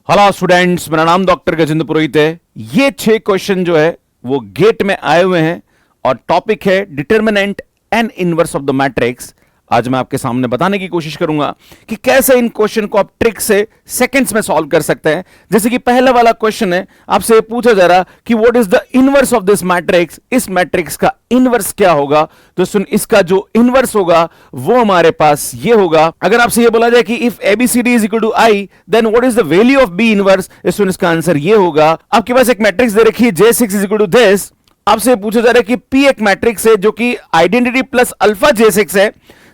Hello students, मेरा नाम doctor Gajendra पुरोहित है। ये 6 क्वेश्चन जो है वो गेट में आए हुए हैं और टॉपिक है determinant and inverse of the matrix. आज मैं आपके सामने बताने की कोशिश करूंगा कि कैसे इन क्वेश्चन को आप ट्रिक से सेकंड्स में सॉल्व कर सकते हैं। जैसे कि पहला वाला क्वेश्चन है, आपसे पूछा जा रहा कि what is the inverse of this matrix, इस मैट्रिक्स का इनवर्स क्या होगा। तो सुन, इसका जो इनवर्स होगा वो हमारे पास ये होगा। अगर आपसे ये बोला जाए कि if ABCD is equal to I then what is the value of B inverse, सुन इसका आंसर ये होगा। आपके पास एक मैट्रिक्स दे रखी है J6 is equal to this. आपसे पूछा जा रहा है कि P एक मैट्रिक्स है जो कि आइडेंटिटी प्लस अल्फा J6 है,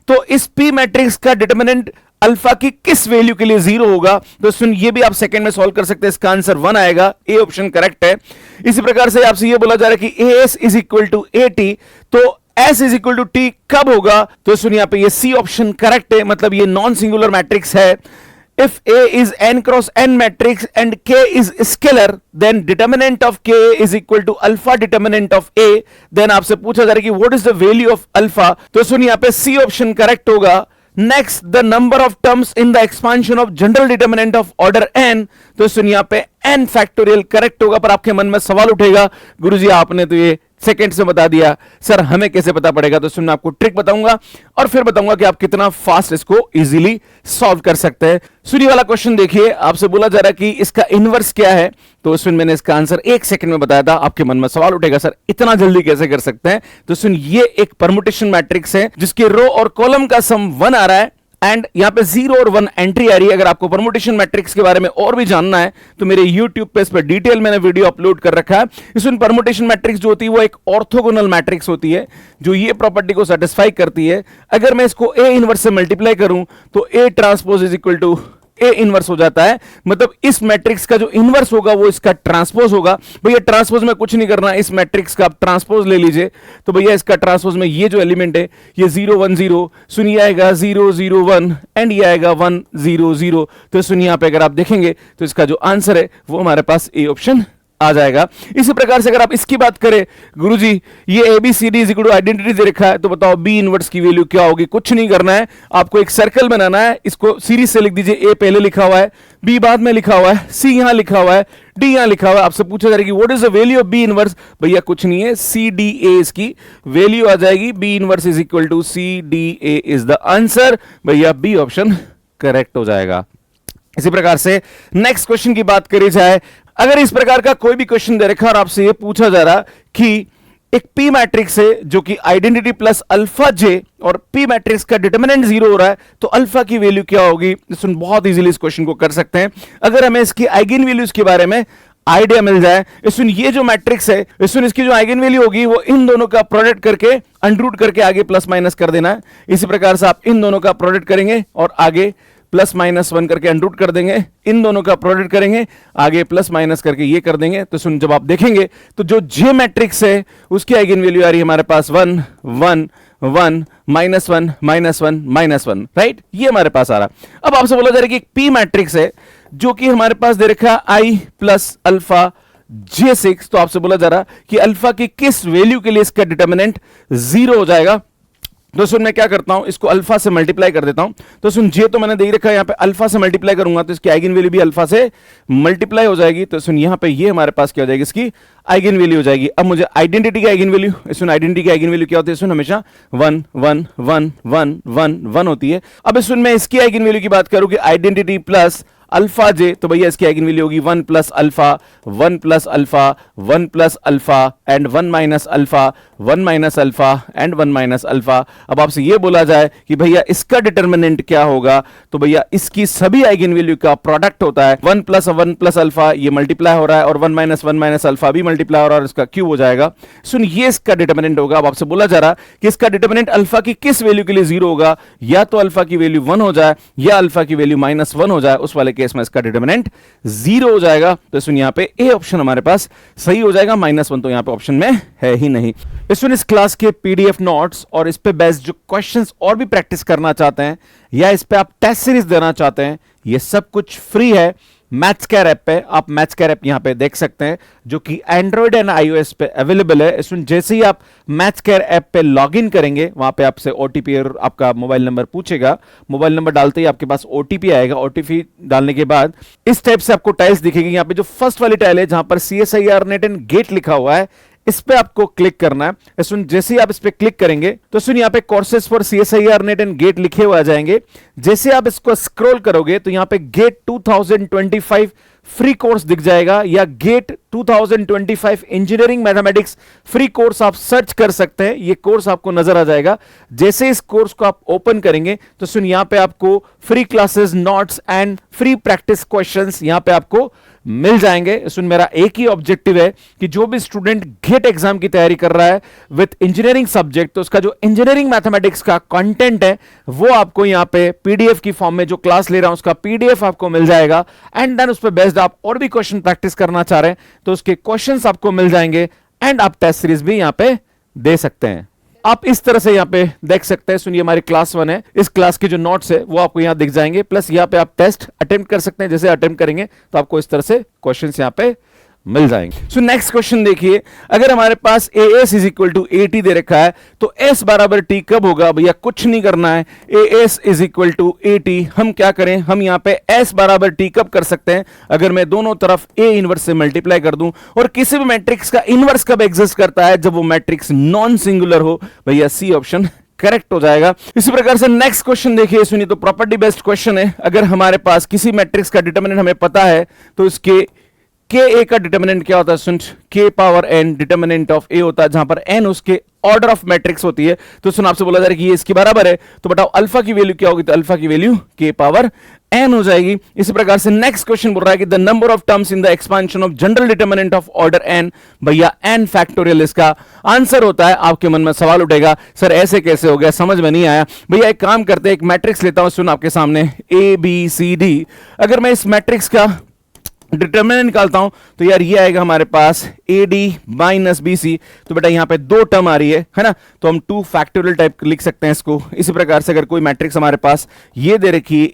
तो इस P मैट्रिक्स का डिटरमिनेंट अल्फा की किस वैल्यू के लिए 0 होगा। तो सुन, ये भी आप सेकंड में सॉल्व कर सकते हैं। इसका आंसर 1 आएगा, ए ऑप्शन करेक्ट है। इसी प्रकार से आपसे ये बोला जा रहा है कि AS is equal to AT, तो S is equal to T कब होगा। तो सुन, यहां पे ये C ऑप्शन करेक्ट है, मतलब ये नॉन सिंगुलर मैट्रिक्स है। If A is n cross n matrix and K is scalar, then determinant of K is equal to alpha determinant of A. Then आपसे पूछा जा रहा है कि what is the value of alpha? तो सुन, यहाँ पे C ऑप्शन करेक्ट होगा। Next, the number of terms in the expansion of general determinant of order n। तो सुन, यहाँ पे n फैक्टोरियल करेक्ट होगा। पर आपके मन में सवाल उठेगा, गुरुजी आपने तो ये सेकंड्स में बता दिया, सर हमें कैसे पता पड़ेगा। तो सुन, मैं आपको ट्रिक बताऊंगा और फिर बताऊंगा कि आप कितना फास्ट इसको इजीली सॉल्व कर सकते हैं। सुनिए वाला क्वेश्चन देखिए, आपसे बोला जा रहा है कि इसका इनवर्स क्या है। तो उसमें मैंने इसका आंसर 1 सेकंड में बताया था। आपके मन में सवाल उठेगा, सर इतना जल्दी कैसे कर सकते हैं। तो सुन, ये एक परमुटेशन मैट्रिक्स है जिसके रो और कॉलम का सम 1 आ रहा है एंड यहां पे 0 और 1 एंट्री आ रही है। अगर आपको परमुटेशन मैट्रिक्स के बारे में और भी जानना है तो मेरे YouTube पे इस पर डिटेल मैंने वीडियो अपलोड कर रखा है। इसमें परमुटेशन मैट्रिक्स जो होती है वो एक ऑर्थोगोनल मैट्रिक्स होती है जो ये प्रॉपर्टी को सेटिस्फाई करती है। अगर मैं इसको A इनवर्स से मल्टीप्लाई करूं तो A transpose is equal to A inverse हो जाता है। मतलब इस मैट्रिक्स का जो इनवर्स होगा वो इसका ट्रांसपोज होगा। भैया ट्रांसपोज में कुछ नहीं करना, इस मैट्रिक्स का आप ट्रांसपोज ले लीजिए। तो भैया इसका ट्रांसपोज में ये जो एलिमेंट है ये 0 1 0, सुनिए आएगा 0 0 1 एंड ये आएगा 1 0 0। तो सुनिए यहाँ पे अगर आप देखेंगे तो इसका जो आंसर है वो हमारे पास ए ऑप्शन आ जाएगा। इसी प्रकार से अगर आप इसकी बात करें, गुरुजी ये ABCD is equal to identity दे रखा है, तो बताओ B इनवर्स की वैल्यू क्या होगी। कुछ नहीं करना है, आपको एक सर्कल बनाना है। इसको सीरीज से लिख दीजिए, A पहले लिखा हुआ है, B बाद में लिखा हुआ है, C यहां लिखा हुआ है, D यहां लिखा हुआ है। आपसे पूछा जा रहा है कि what is the value of B inverse. भैया कुछ नहीं है, CDA इसकी वैल्यू आ जाएगी। B inverse is equal to CDA is the answer. भैया बी ऑप्शन करेक्ट हो जाएगा। इसी प्रकार से नेक्स्ट क्वेश्चन की बात करी जाए, अगर इस प्रकार का कोई भी क्वेश्चन दे रखा और आपसे यह पूछा जा रहा कि एक P मैट्रिक्स है जो कि आइडेंटिटी प्लस अल्फा J और P मैट्रिक्स का डिटरमिनेंट 0 हो रहा है, तो अल्फा की वैल्यू क्या होगी। सुन, बहुत इजीली इस क्वेश्चन को कर सकते हैं अगर हमें इसकी आइगन वैल्यूज के बारे में आइडिया मिल जाए। इसमें ये जो मैट्रिक्स है, इसमें इसकी जो आइगन वैल्यू होगी वो इन दोनों का प्रोडक्ट करके अंडरूट करके आगे प्लस माइनस कर देना है। इसी प्रकार से आप इन दोनों का प्रोडक्ट करेंगे और आगे प्लस माइनस 1 करके अंडरूट कर देंगे, इन दोनों का प्रोडक्ट करेंगे आगे प्लस माइनस करके ये कर देंगे। तो सुन, जब आप देखेंगे तो जो J मैट्रिक्स है उसकी आइगन वैल्यू आ रही है हमारे पास 1 1 1 -1 -1 -1, राइट, ये हमारे पास आ रहा। अब आपसे बोला जा रहा है कि एक P मैट्रिक्स है जो कि हमारे पास दे रखा I प्लस अल्फा J6। तो आपसे बोला जा रहा कि अल्फा की किस वैल्यू के लिए इसका डिटरमिनेंट 0 हो जाएगा। तो सुन, मैं क्या करता हूं, इसको अल्फा से मल्टीप्लाई कर देता हूं। तो सुन, J तो मैंने दे रखा है, यहां पे अल्फा से मल्टीप्लाई करूंगा तो इसकी आइगन वैल्यू भी अल्फा से मल्टीप्लाई हो जाएगी। तो सुन, यहां पे ये हमारे पास क्या हो जाएगी, इसकी आइगन वैल्यू हो जाएगी। अब मुझे आइडेंटिटी की आइगन वैल्यू, सुन आइडेंटिटी की आइगन वैल्यू क्या होती है, सुन हमेशा 1 1 1 1 1 1 होती है। अब सुन, मैं इसकी आइगन वैल्यू की बात करूं कि आइडेंटिटी प्लस अल्फा J, तो भैया इसकी आइगन वैल्यू होगी 1 plus alpha 1 plus alpha 1 plus alpha and 1 minus alpha 1 minus alpha and 1 minus alpha. अब आपसे ये बोला जाए कि भैया इसका डिटरमिनेंट क्या होगा, तो भैया इसकी सभी आइगन वैल्यू का प्रोडक्ट होता है 1 प्लस अल्फा, ये मल्टीप्लाई हो रहा है और 1 माइनस अल्फा भी मल्टीप्लाई हो रहा है और इसका क्यूब हो जाएगा। सुन, ये इसका डिटरमिनेंट होगा। अब आपसे बोला जा रहा कि इसका डिटरमिनेंट अल्फा की किस वैल्यू के लिए 0 होगा, या तो अल्फा की वैल्यू 1 हो जाए या अल्फा की वैल्यू -1 हो जाए, उस वाले केस में इसका डिटरमिनेंट 0 हो जाएगा। तो सुन, यहां पे ए ऑप्शन हमारे पास सही हो जाएगा, -1 तो यहां पे ऑप्शन में है ही नहीं। इस क्लास के PDF नोट्स और इस पे बेस्ड जो क्वेश्चंस और भी प्रैक्टिस करना चाहते हैं या इस पे आप टेस्ट सीरीज देना चाहते हैं, ये सब कुछ फ्री है। मैथ्स कैर ऐप पे। आप मैथ्स कैर ऐप यहां पे देख सकते हैं जो कि एंड्रॉयड एंड आईओएस पे अवेलेबल है। इसमें जैसे ही आप मैथ्स कैर ऐप पे लॉगिन करेंगे, वहां पे आपसे ओटीपी और आपका मोबाइल नंबर पूछेगा। मोबाइल नंबर डालते ही आपके पास ओटीपी आएगा। ओटीपी डालने के बाद इस टाइप से आपको टाइल्स दिखेगी। यहां पे जो फर्स्ट वाली टाइल है जहां पर CSIR नेट एंड गेट लिखा हुआ है, इस पे आपको क्लिक करना है। सुन, जैसे ही आप इस पे क्लिक करेंगे तो सुन यहाँ पे courses for CSIR NET and GATE लिखे हुए आ जाएंगे। जैसे आप इसको स्क्रॉल करोगे तो यहाँ पे गेट 2025 फ्री कोर्स दिख जाएगा, या GATE 2025 engineering mathematics free course आप सर्च कर सकते हैं। ये कोर्स आपको नजर आ जाएगा। जैसे इस कोर्स को आप ओपन करेंगे तो सुन, यहां पे आपको free classes, notes and free practice questions यहां पे आपको मिल जाएंगे। सुन, मेरा एक ही ऑब्जेक्टिव है कि जो भी स्टूडेंट गेट एग्जाम की तैयारी कर रहा है विद इंजीनियरिंग सब्जेक्ट, तो उसका जो इंजीनियरिंग मैथमेटिक्स का कंटेंट है वो आपको यहां पे पीडीएफ की फॉर्म में, जो क्लास ले रहा हूं उसका पीडीएफ आपको मिल जाएगा। एंड देन उस पर बेस्ड आप और भी क्वेश्चन प्रैक्टिस करना चाह रहे हैं तो उसके क्वेश्चंस आपको मिल जाएंगे। एंड आप टेस्ट सीरीज भी यहां पे दे सकते हैं। आप इस तरह से यहां पे देख सकते हैं। सुनिए, हमारी क्लास 1 है, इस क्लास के जो नोट्स है वो आपको यहां दिख जाएंगे। प्लस यहां पे आप टेस्ट अटेम्प्ट कर सकते हैं। जैसे अटेम्प्ट करेंगे तो आपको इस तरह से क्वेश्चंस यहां पे मिल जाएंगे। सो नेक्स्ट क्वेश्चन देखिए, अगर हमारे पास AS is equal to AT दे रखा है तो S बराबर T कब होगा? भैया कुछ नहीं करना है। AS is equal to AT, हम क्या करें, हम यहां पे S बराबर T कब कर सकते हैं? अगर मैं दोनों तरफ A इनवर्स से मल्टीप्लाई कर दूं। और किसी भी मैट्रिक्स का इनवर्स कब एग्जिस्ट करता है? जब वो मैट्रिक्स नॉन सिंगुलर हो। भैया C ऑप्शन करेक्ट हो जाएगा। इसी प्रकार से नेक्स्ट क्वेश्चन देखिए, सुनिए, तो प्रॉपर्टी बेस्ड क्वेश्चन है। अगर हमारे पास किसी मैट्रिक्स का डिटरमिनेंट हमें पता है तो इसके K का डिटरमिनेंट क्या होता है? सुन, K power N determinant of A होता है, जहां पर N उसके ऑर्डर ऑफ मैट्रिक्स होती है। तो सुन, आपसे बोला जा रहा है कि ये इसके बराबर है, तो बताओ अल्फा की वैल्यू क्या होगी? तो अल्फा की वैल्यू K पावर N हो जाएगी। इसी प्रकार से नेक्स्ट क्वेश्चन बोल रहा है कि the number of terms in the expansion of general determinant of order N, भैया N फैक्टोरियल इसका आंसर होता है। आपके मन में सवाल उठेगा, सर ऐसे कैसे हो गया, समझ में नहीं आया। भैया एक काम करते हैं, एक मैट्रिक्स लेता हूं, सुन आपके सामने ABCD। अगर मैं इस मैट्रिक्स का डिटरमिनेंट निकालता हूं तो यार ये आएगा हमारे पास AD माइनस BC। तो बेटा यहां पे दो टर्म आ रही है ना, तो हम 2 फैक्टोरियल टाइप लिख सकते हैं इसको। इसी प्रकार से अगर कोई मैट्रिक्स हमारे पास ये दे रखी है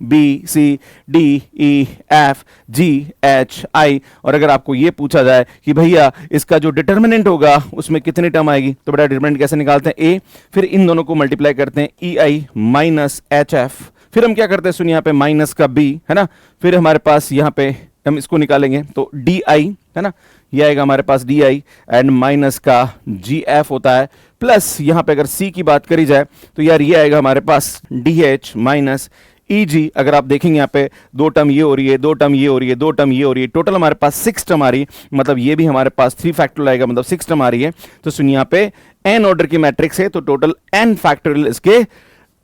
ABCDEFGHI, और अगर आपको ये पूछा जाए कि भैया इसका जो डिटरमिनेंट होगा उसमें कितनी टर्म आएगी, तो बेटा डिटरमिनेंट कैसे निकालते हैं? A, फिर इन दोनों को मल्टीप्लाई करते हैं EI माइनस HF, फिर हम क्या करते हैं, सुन यहाँ पे माइनस का B है ना, फिर हमारे पास यहाँ पे हम इसको निकालेंगे तो DI है ना, ये आएगा हमारे पास DI एंड माइनस का GF होता है। प्लस यहाँ पे अगर C की बात करी जाए तो यार ये आएगा हमारे पास DH माइनस EG। अगर आप देखेंगे यहाँ पे दो टर्म ये हो रही है, दो टर्म ये हो रही है, दो टर्म ये हो रही है, टोटल हमारे पास 6 टर्म आ रही है। मतलब ये भी हमारे पास 3 फैक्टोरियल आएगा, मतलब 6 टर्म आ रही है। तो सुन, यहाँ पे n ऑर्डर की मैट्रिक्स है तो टोटल n फैक्टोरियल इसके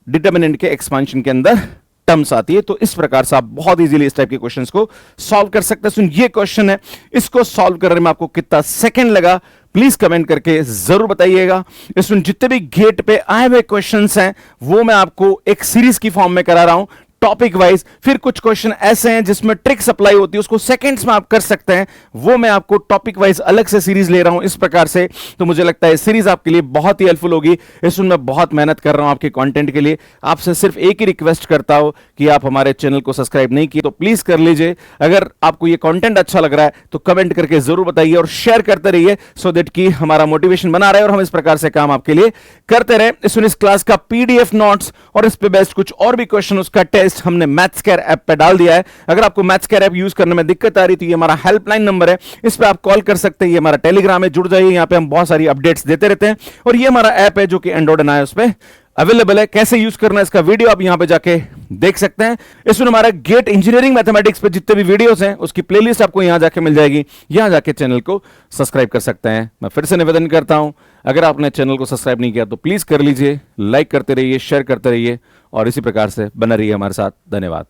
डिटरमिनेंट के एक्सपांशन के अंदर टर्म्स आती है। तो इस प्रकार से आप बहुत इजीली इस टाइप के क्वेश्चंस को सॉल्व कर सकते हैं। सुन, ये क्वेश्चन है, इसको सॉल्व करने में आपको कितना सेकंड लगा प्लीज कमेंट करके जरूर बताइएगा। इसमें जितने भी गेट पे आए हुए क्वेश्चंस हैं वो मैं आपको एक सीरीज की फॉर्म में करा रहा हूं, टॉपिक वाइज। फिर कुछ क्वेश्चन ऐसे हैं जिसमें ट्रिक्स अप्लाई होती है, उसको सेकंड्स में आप कर सकते हैं, वो मैं आपको टॉपिक वाइज अलग से सीरीज ले रहा हूं इस प्रकार से। तो मुझे लगता है सीरीज आपके लिए बहुत ही हेल्पफुल होगी। इसमें मैं बहुत मेहनत कर रहा हूं आपके कंटेंट के लिए। आपसे सिर्फ एक ही रिक्वेस्ट करता हूं कि आप हमारे चैनल को सब्सक्राइब नहीं किए तो प्लीज कर लीजिए। अगर आपको ये कंटेंट अच्छा लग रहा है तो कमेंट करके जरूर बताइए और शेयर करते रहिए, सो दैट कि हमारा मोटिवेशन बना रहे और हम इस प्रकार से काम आपके लिए करते रहे। इस क्लास का PDF नोट्स और इस पे बेस्ड कुछ और भी क्वेश्चन, उसका टेस्ट हमने मैथ्स केयर ऐप पे डाल दिया है। अगर आपको मैथ्स केयर ऐप यूज करने में दिक्कत आ रही तो ये हमारा हेल्पलाइन नंबर है, इस पे आप कॉल कर सकते हैं। ये हमारा टेलीग्राम है, जुड़ जाइए, यहाँ पे हम बहुत सारी अपडेट्स देते रहते हैं। और ये हमारा ऐप है जो कि एंड्रॉइड एंड iOS पे अवेलेबल है। कैसे यूज करना है इसका वीडियो आप यहां पे जाके देख सकते हैं। इसमें हमारा गेट इंजीनियरिंग मैथमेटिक्स पे जितने भी वीडियोस हैं उसकी प्लेलिस्ट आपको यहां जाके मिल जाएगी। यहां जाके चैनल को सब्सक्राइब कर सकते हैं। मैं फिर से निवेदन करता हूं, अगर आपने चैनल को सब्सक्राइब नहीं किया तो प्लीज कर लीजिए, लाइक करते रहिए, शेयर करते रहिए और इसी प्रकार से बने रहिए हमारे साथ। धन्यवाद।